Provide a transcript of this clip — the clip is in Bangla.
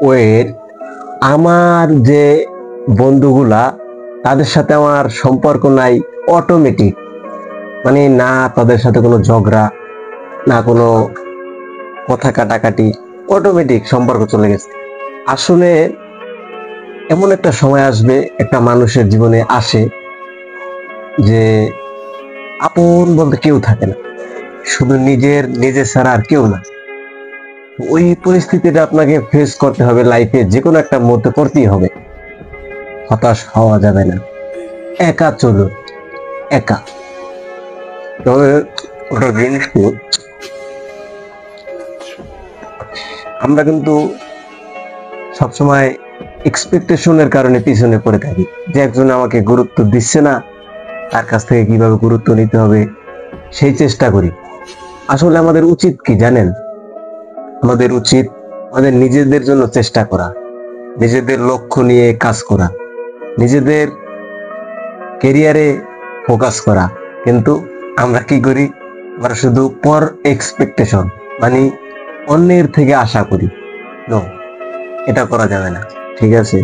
ওয়েট, আমার যে বন্ধুগুলা তাদের সাথে আমার সম্পর্ক নাই অটোমেটিক, মানে না তাদের সাথে কোনো ঝগড়া, না কোনো কথা কাটাকাটি, অটোমেটিক সম্পর্ক চলে গেছে। আসলে এমন একটা সময় আসবে, একটা মানুষের জীবনে আসে যে আপন বলতে কেউ থাকে না, শুধু নিজে ছাড়া আর কেউ না। ওই পরিস্থিতিটা আপনাকে ফেস করতে হবে, লাইফে যে কোনো একটা মুহূর্তে করতেই হবে। হতাশ হওয়া যাবে না, একা চলুন, একা। তবে ওটা জিনিস কি, আমরা কিন্তু সবসময় এক্সপেকটেশনের কারণে পিছনে পড়ে থাকি, যে একজন আমাকে গুরুত্ব দিচ্ছে না, তার কাছ থেকে কিভাবে গুরুত্ব নিতে হবে সেই চেষ্টা করি। আসলে আমাদের উচিত কি জানেন? আমাদের উচিত আমাদের নিজেদের জন্য চেষ্টা করা, নিজেদের লক্ষ্য নিয়ে কাজ করা, নিজেদের কেরিয়ারে ফোকাস করা। কিন্তু আমরা কি করি? আমরা শুধু পর এক্সপেকটেশন, মানে অন্যের থেকে আশা করি। নো, এটা করা যাবে না, ঠিক আছে?